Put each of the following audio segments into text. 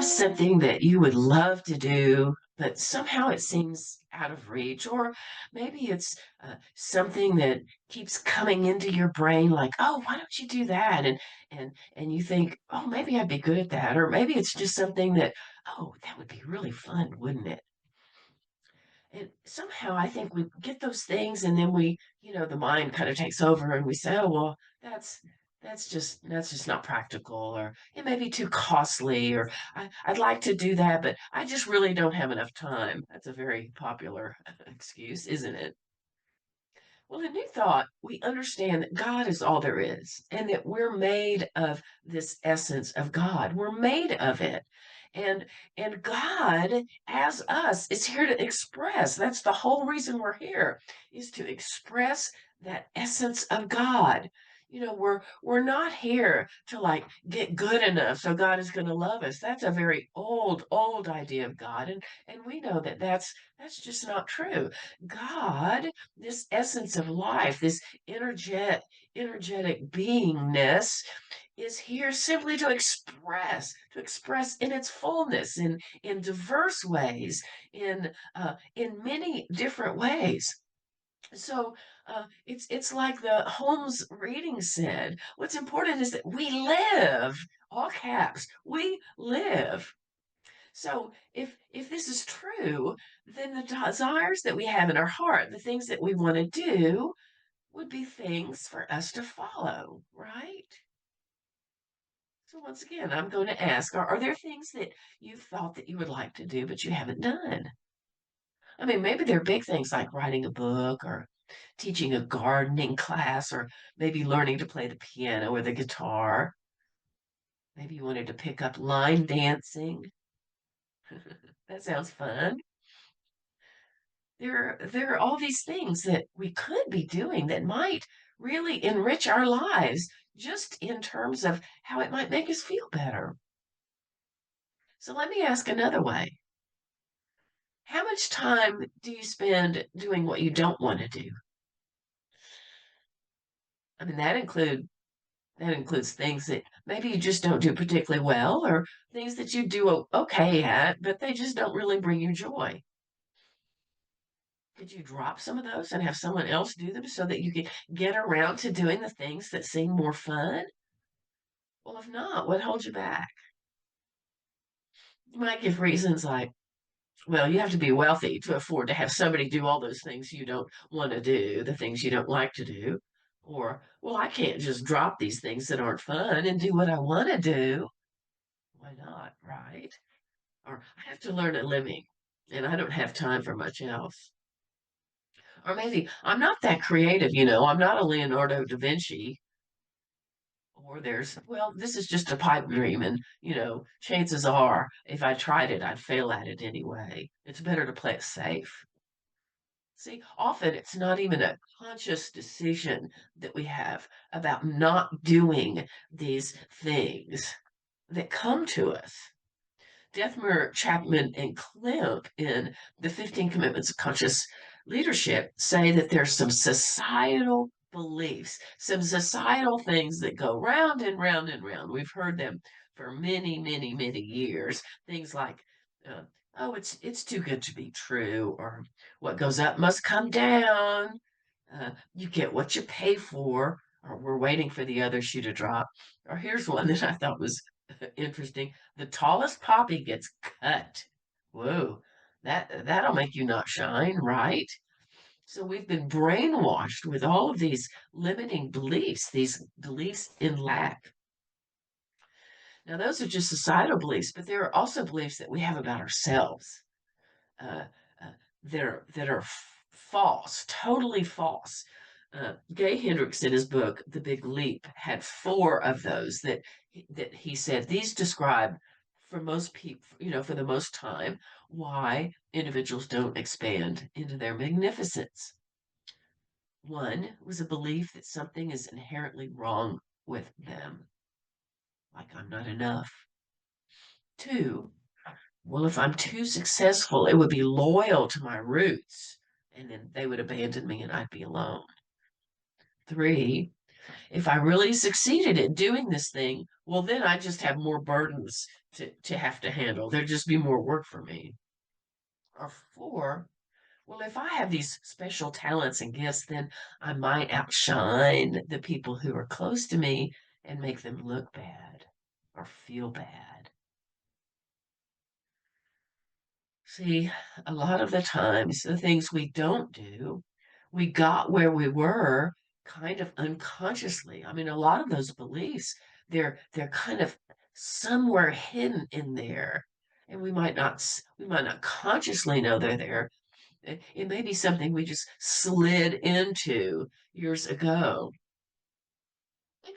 just something that you would love to do, but somehow it seems out of reach? Or maybe it's something that keeps coming into your brain, like, "Oh, why don't you do that?" And you think, "Oh, maybe I'd be good at that." Or maybe it's just something that, "Oh, that would be really fun, wouldn't it?" And somehow I think we get those things and then the mind kind of takes over and we say, oh, well, that's that's just not practical, or it may be too costly, or I'd like to do that, but I just really don't have enough time. That's a very popular excuse, isn't it? Well, in New Thought, we understand that God is all there is, and that we're made of this essence of God. We're made of it. And and God, as us, is here to express. That's the whole reason we're here, is to express that essence of God. We're not here to like get good enough so God is going to love us. That's a very old idea of God, and we know that that's just not true. God, this essence of life, this energetic beingness, is here simply to express in its fullness, in diverse ways, in many different ways. So it's like the Holmes reading said. What's important is that we live, all caps, we live. So if this is true, then the desires that we have in our heart, the things that we want to do, would be things for us to follow, right? So once again, I'm going to ask, are there things that you've thought that you would like to do, but you haven't done? I mean, maybe they're big things like writing a book or teaching a gardening class or maybe learning to play the piano or the guitar. Maybe you wanted to pick up line dancing. That sounds fun. There are all these things that we could be doing that might really enrich our lives, just in terms of how it might make us feel better. So let me ask another way. How much time do you spend doing what you don't want to do? I mean, that includes things that maybe you just don't do particularly well, or things that you do okay at, but they just don't really bring you joy. Could you drop some of those and have someone else do them so that you can get around to doing the things that seem more fun? Well, if not, what holds you back? You might give reasons like, well, you have to be wealthy to afford to have somebody do all those things you don't want to do, the things you don't like to do. Or, well, I can't just drop these things that aren't fun and do what I want to do. Why not, right? Or I have to learn a living and I don't have time for much else. Or maybe I'm not that creative, I'm not a Leonardo da Vinci. Or well, this is just a pipe dream, and chances are if I tried it, I'd fail at it anyway. It's better to play it safe. See, often it's not even a conscious decision that we have about not doing these things that come to us. Dethmer, Chapman, and Klemp in the 15 Commitments of Conscious Leadership say that there's some societal beliefs, some societal things that go round and round and round. We've heard them for many, many, many years. Things like, uh, oh, it's too good to be true, or what goes up must come down. You get what you pay for, or we're waiting for the other shoe to drop. Or here's one that I thought was interesting. The tallest poppy gets cut. Whoa, that'll make you not shine, right? So we've been brainwashed with all of these limiting beliefs, these beliefs in lack. Now, those are just societal beliefs, but there are also beliefs that we have about ourselves, uh, uh, that are false, totally false. Gay Hendricks, in his book *The Big Leap*, had four of those that he said these describe, for most people, for the most time, why individuals don't expand into their magnificence. One was a belief that something is inherently wrong with them, like I'm not enough. Two, well, if I'm too successful, it would be loyal to my roots, and then they would abandon me and I'd be alone. Three, if I really succeeded at doing this thing, well, then I just have more burdens to have to handle. There'd just be more work for me. Or four, well, if I have these special talents and gifts, then I might outshine the people who are close to me and make them look bad or feel bad. See, a lot of the times, the things we don't do, we got where we were kind of unconsciously. I mean, a lot of those beliefs, they're kind of somewhere hidden in there, and we might not consciously know they're there. It may be something we just slid into years ago. And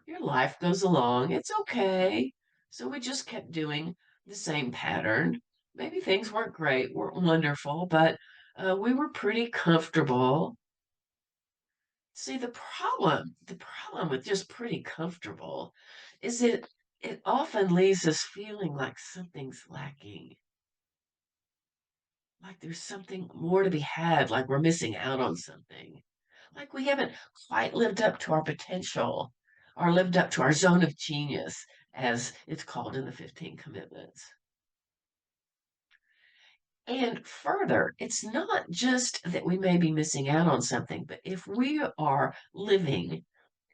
your life goes along. It's okay. So we just kept doing the same pattern. Maybe things weren't great, weren't wonderful, but we were pretty comfortable. See, the problem with just pretty comfortable is that it often leaves us feeling like something's lacking, like there's something more to be had, like we're missing out on something, like we haven't quite lived up to our potential or lived up to our zone of genius, as it's called in the 15 commitments. And further, it's not just that we may be missing out on something, but if we are living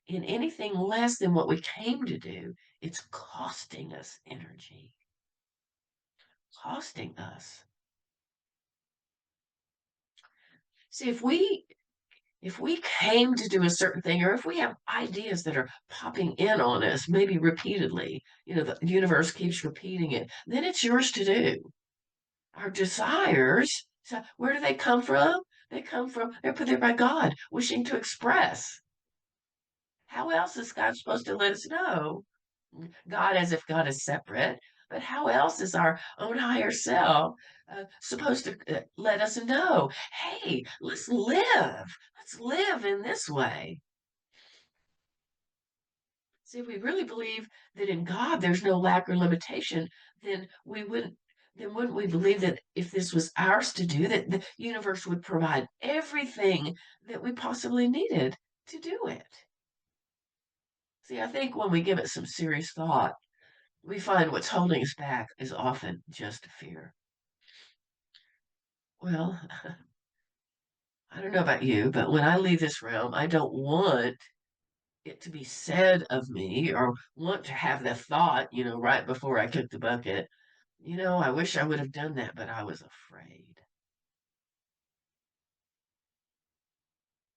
in anything less than what we came to do, it's costing us energy, costing us. See, if we came to do a certain thing, or if we have ideas that are popping in on us, maybe repeatedly, the universe keeps repeating it, then it's yours to do. Our desires, so where do they come from? They're put there by God, wishing to express. How else is God supposed to let us know? God, as if God is separate, but how else is our own higher self supposed to let us know? Hey, let's live. Let's live in this way. See, if we really believe that in God there's no lack or limitation, then we wouldn't. Then wouldn't we believe that if this was ours to do, that the universe would provide everything that we possibly needed to do it? See, I think when we give it some serious thought, we find what's holding us back is often just fear. Well, I don't know about you, but when I leave this realm, I don't want it to be said of me or want to have the thought, right before I took the bucket, I wish I would have done that, but I was afraid.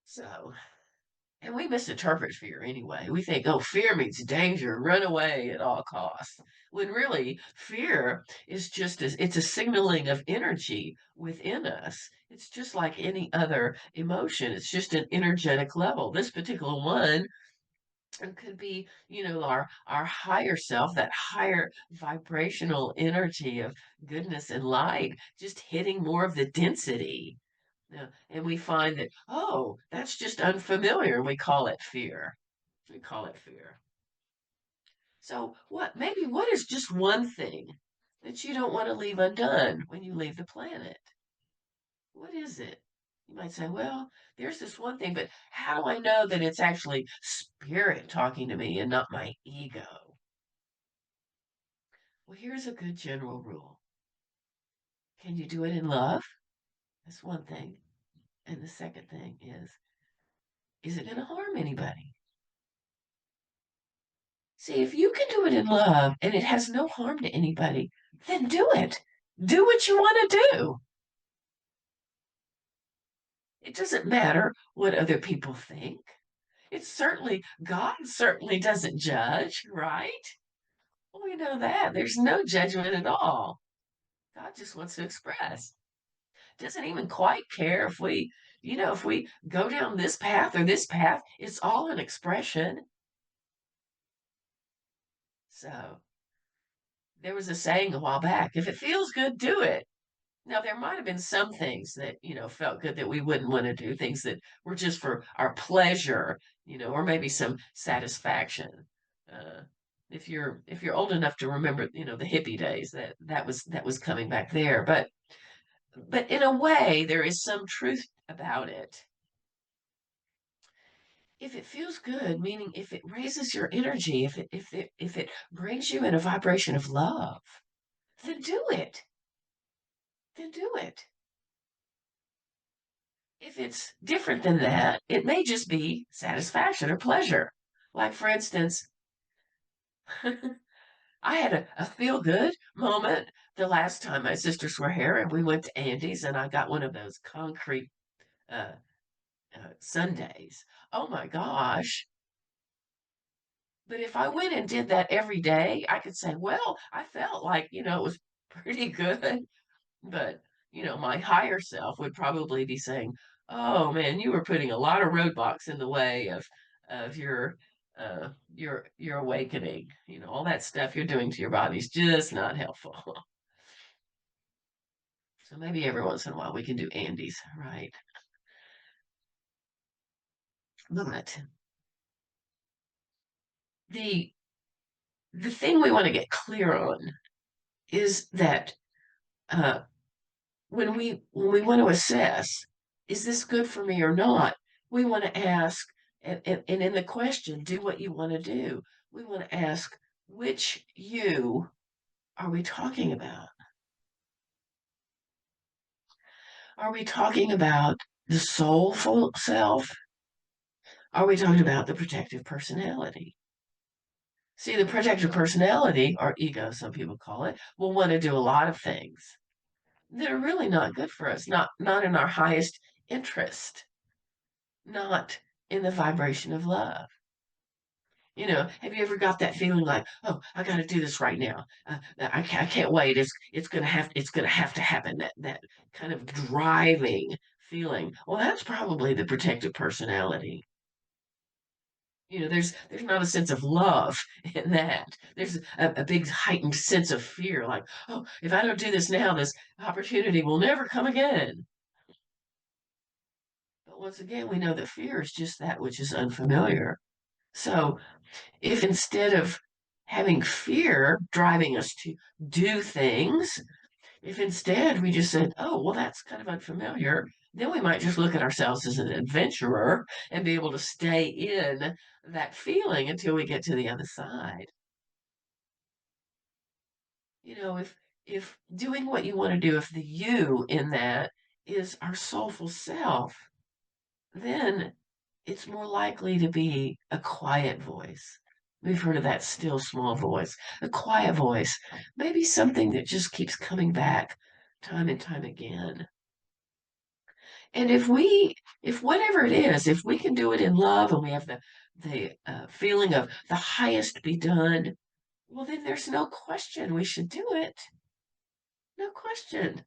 So, and we misinterpret fear anyway. We think, oh, fear means danger, run away at all costs. When really, fear is it's a signaling of energy within us. It's just like any other emotion. It's just an energetic level. This particular one could be, our higher self, that higher vibrational energy of goodness and light, just hitting more of the density. Yeah, and we find that, oh, that's just unfamiliar. We call it fear. We call it fear. So what is just one thing that you don't want to leave undone when you leave the planet? What is it? You might say, well, there's this one thing, but how do I know that it's actually spirit talking to me and not my ego? Well, here's a good general rule. Can you do it in love? That's one thing. And the second thing is it going to harm anybody? See, if you can do it in love and it has no harm to anybody, then do it. Do what you want to do. It doesn't matter what other people think. God certainly doesn't judge, right? Well, we know that. There's no judgment at all. God just wants to express. Doesn't even quite care if we go down this path or this path. It's all an expression. So there was a saying a while back, if it feels good, do it. Now, there might have been some things that, felt good that we wouldn't want to do, things that were just for our pleasure, or maybe some satisfaction. Uh, if you're old enough to remember, the hippie days, that was coming back there. But in a way, there is some truth about it. if it feels good, meaning if it raises your energy, if it brings you in a vibration of love, then do it. Then do it. If it's different than that, it may just be satisfaction or pleasure. Like, for instance, I had a feel good moment the last time my sisters were here, and we went to Andy's, and I got one of those concrete uh, sundaes. Oh my gosh. But if I went and did that every day, I could say, well, I felt like, it was pretty good. But, my higher self would probably be saying, oh man, you were putting a lot of roadblocks in the way of your awakening. All that stuff you're doing to your body's just not helpful. So maybe every once in a while we can do Andes, right? But the the thing we want to get clear on is that uh, when we want to assess, is this good for me or not? We want to ask, and in the question, do what you want to do. We want to ask, which you are we talking about? Are we talking about the soulful self? Are we talking about the protective personality? See, the protective personality, or ego, some people call it, will want to do a lot of things that are really not good for us, not in our highest interest, not in the vibration of love. Have you ever got that feeling like, oh, I got to do this right now. I can't wait. It's gonna have to happen. That kind of driving feeling. Well, that's probably the protective personality. There's not a sense of love in that. There's a big heightened sense of fear, like, oh, if I don't do this now, this opportunity will never come again. But once again, we know that fear is just that which is unfamiliar. So if instead of having fear driving us to do things, if instead we just said, oh, well, that's kind of unfamiliar, then we might just look at ourselves as an adventurer and be able to stay in that feeling until we get to the other side. If doing what you want to do, if the you in that is our soulful self, then it's more likely to be a quiet voice. We've heard of that still small voice, a quiet voice, maybe something that just keeps coming back time and time again. And if whatever it is, if we can do it in love and we have the feeling of the highest be done, well, then there's no question we should do it. No question.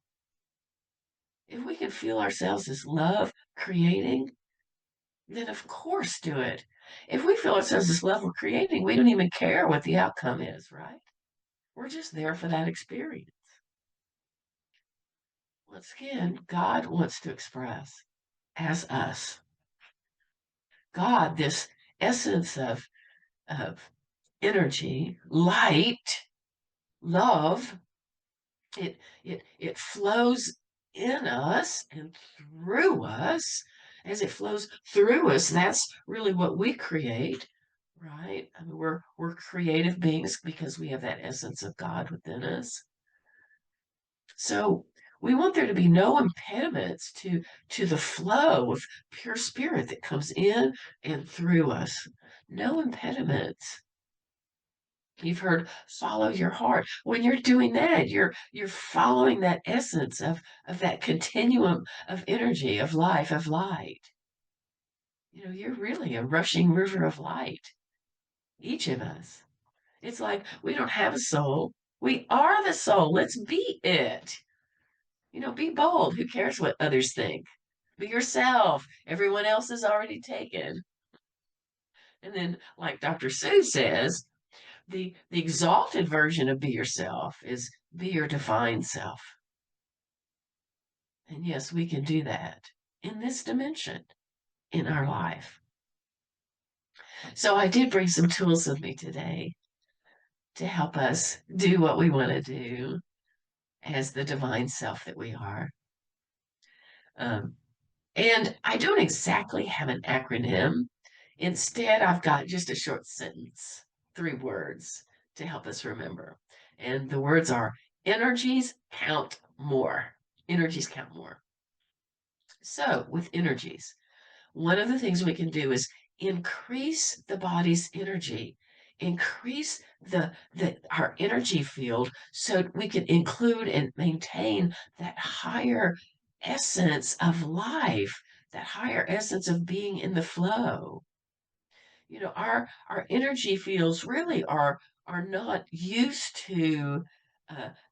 If we can feel ourselves as love creating, then of course do it. If we feel ourselves as love creating, we don't even care what the outcome is, right? We're just there for that experience. Once again, God wants to express as us. God, this essence of energy, light, love, it flows in us and through us. As it flows through us, that's really what we create, right? I mean, we're creative beings because we have that essence of God within us. So we want there to be no impediments to the flow of pure spirit that comes in and through us. No impediments. You've heard follow your heart. When you're doing that, you're following that essence of that continuum of energy, of life, of light. You're really a rushing river of light, each of us. It's like we don't have a soul. We are the soul. Let's be it. Be bold. Who cares what others think? Be yourself. Everyone else is already taken. And then, like Dr. Sue says, the exalted version of be yourself is be your divine self. And yes, we can do that in this dimension in our life. So I did bring some tools with me today to help us do what we want to do as the divine self that we are. Um, and I don't exactly have an acronym. Instead, I've got just a short sentence, 3 words to help us remember. And the words are energies count more. Energies count more. So, with energies, one of the things we can do is increase the body's energy, increase the our energy field so we can include and maintain that higher essence of life, that higher essence of being in the flow. Our energy fields really are not used to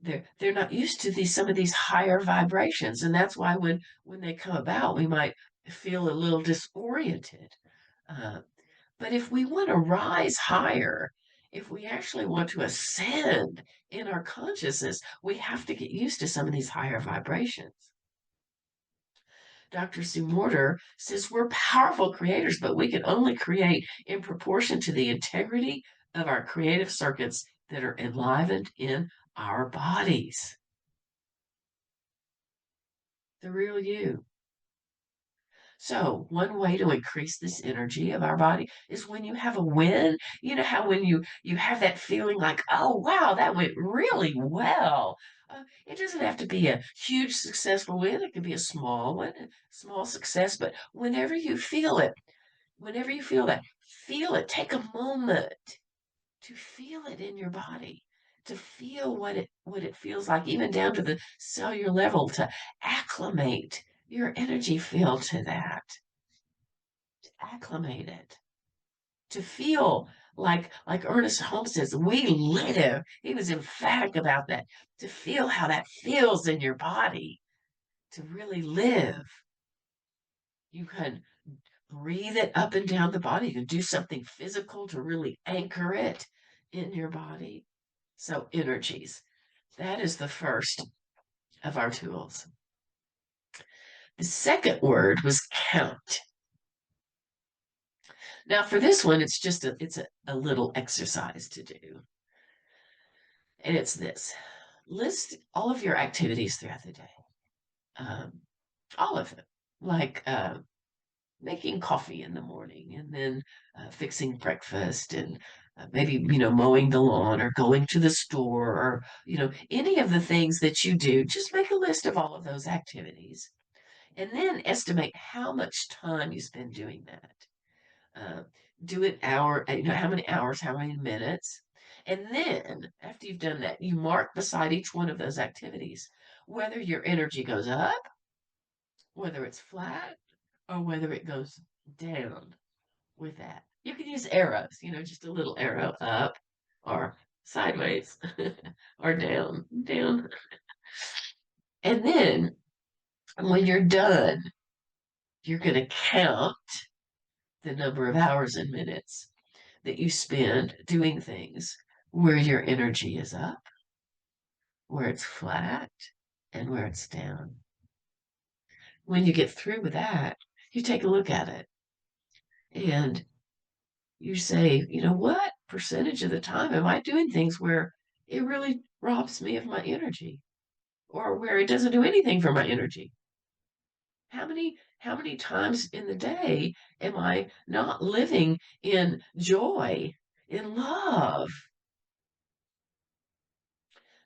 they're not used to these some of these higher vibrations, and that's why when they come about we might feel a little disoriented. uh, but if we want to rise higher, if we actually want to ascend in our consciousness, we have to get used to some of these higher vibrations. Dr. Sue Morter says we're powerful creators, but we can only create in proportion to the integrity of our creative circuits that are enlivened in our bodies. The real you. So, one way to increase this energy of our body is when you have a win. You know how when you have that feeling like, oh wow, that went really well. It doesn't have to be a huge successful win. It could be a small one, a small success. But whenever you feel it, whenever you feel that, feel it. Take a moment to feel it in your body, to feel what it feels like, even down to the cellular level, to acclimate your energy field to that, acclimate it, to feel like Ernest Holmes says, we live. He was emphatic about that, to feel how that feels in your body, to really live. You can breathe it up and down the body. You can do something physical to really anchor it in your body. So energies, that is the first of our tools. The second word was count. Now for this one, it's a little exercise to do. And it's this. List all of your activities throughout the day. Um, all of them. Like making coffee in the morning and then fixing breakfast and maybe, mowing the lawn or going to the store or, any of the things that you do. Just make a list of all of those activities and then estimate how much time you spend doing that. Uh, do it hour, how many hours, how many minutes. And then after you've done that, you mark beside each one of those activities whether your energy goes up, whether it's flat, or whether it goes down with that. You can use arrows, just a little arrow up or sideways or down, down. And then when you're done, you're going to count the number of hours and minutes that you spend doing things where your energy is up, where it's flat, and where it's down. When you get through with that, you take a look at it and you say, what percentage of the time am I doing things where it really robs me of my energy or where it doesn't do anything for my energy? How many times in the day am I not living in joy, in love?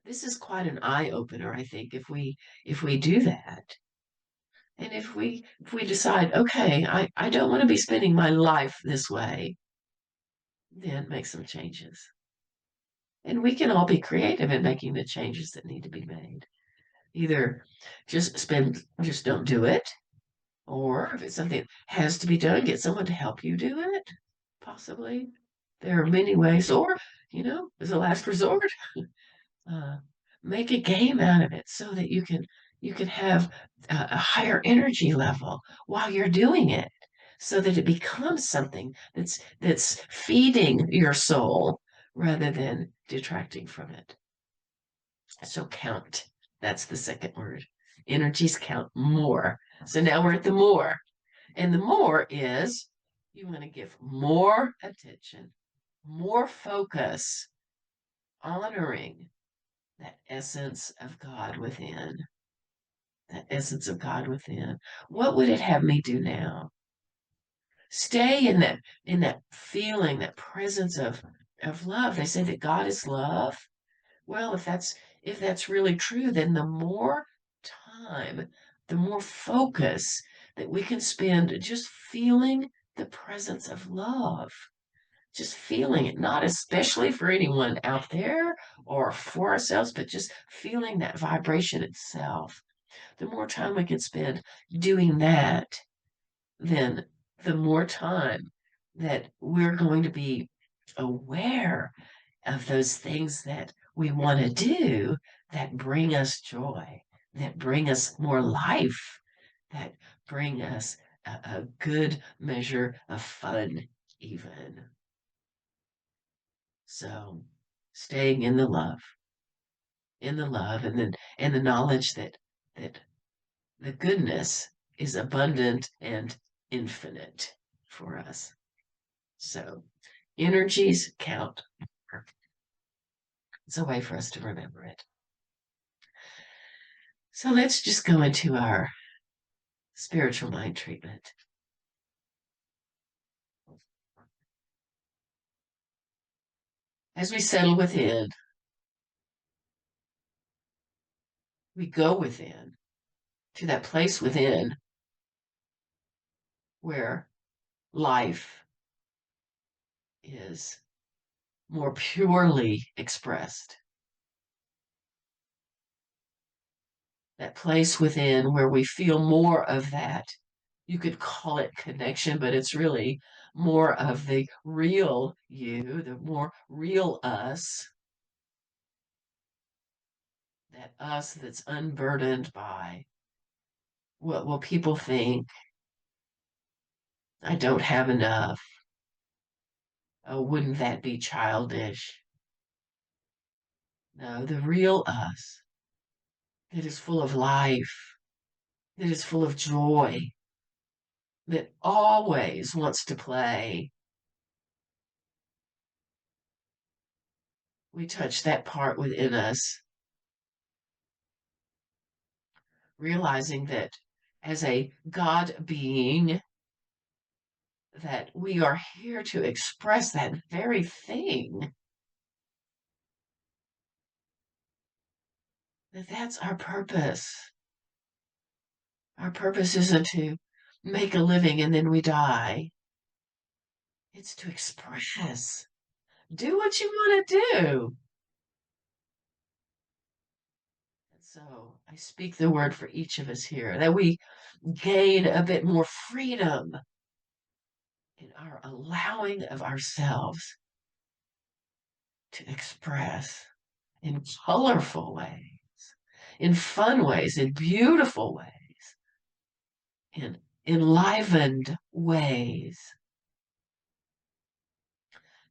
This is quite an eye opener, I think, if we do that. And if we decide, okay, I don't want to be spending my life this way, then make some changes. And we can all be creative in making the changes that need to be made. Either just don't do it, or if it's something that has to be done, get someone to help you do it, possibly. There are many ways, or, as a last resort, uh, make a game out of it so that you can have a higher energy level while you're doing it, so that it becomes something that's feeding your soul rather than detracting from it. So count. That's the second word. Energies count more. So now we're at the more. And the more is you want to give more attention, more focus, honoring that essence of God within, that essence of God within. What would it have me do now? stay in that feeling, that presence of love. They say that God is love. Well, if that's really true, then the more time, the more focus that we can spend just feeling the presence of love, just feeling it, not especially for anyone out there or for ourselves, but just feeling that vibration itself. The more time we can spend doing that, then the more time that we're going to be aware of those things that we want to do that bring us joy, that bring us more life, that bring us a good measure of fun, even. So, staying in the love, and the knowledge that the goodness is abundant and infinite for us. So, energies count. It's a way for us to remember it. So let's just go into our spiritual mind treatment. As we settle within, we go within to that place within where life is more purely expressed. That place within where we feel more of that. You could call it connection, but it's really more of the real you, the more real us, that us that's unburdened by what will people think? I don't have enough. Oh, wouldn't that be childish? No, the real us that is full of life, that is full of joy, that always wants to play. We touch that part within us, realizing that as a God being, that we are here to express that very thing, that that's our purpose. Our purpose isn't to make a living and then we die. It's to express. Do what you want to do. And so I speak the word for each of us here that we gain a bit more freedom in our allowing of ourselves to express in colorful ways, in fun ways, in beautiful ways, in enlivened ways,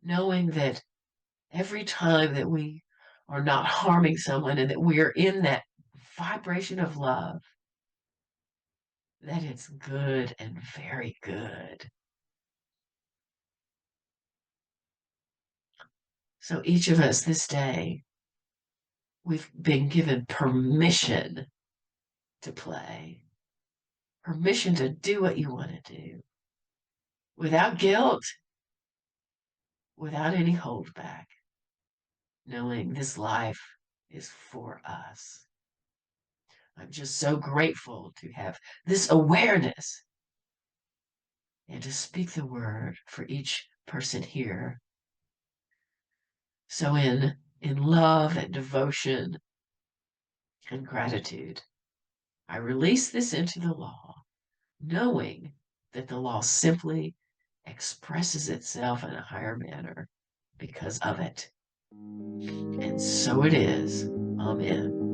knowing that every time that we are not harming someone and that we are in that vibration of love, that it's good and very good. So each of us this day, we've been given permission to play, permission to do what you want to do without guilt, without any holdback, knowing this life is for us. I'm just so grateful to have this awareness and to speak the word for each person here. So in love and devotion and gratitude, I release this into the law, knowing that the law simply expresses itself in a higher manner because of it. And so it is. Amen.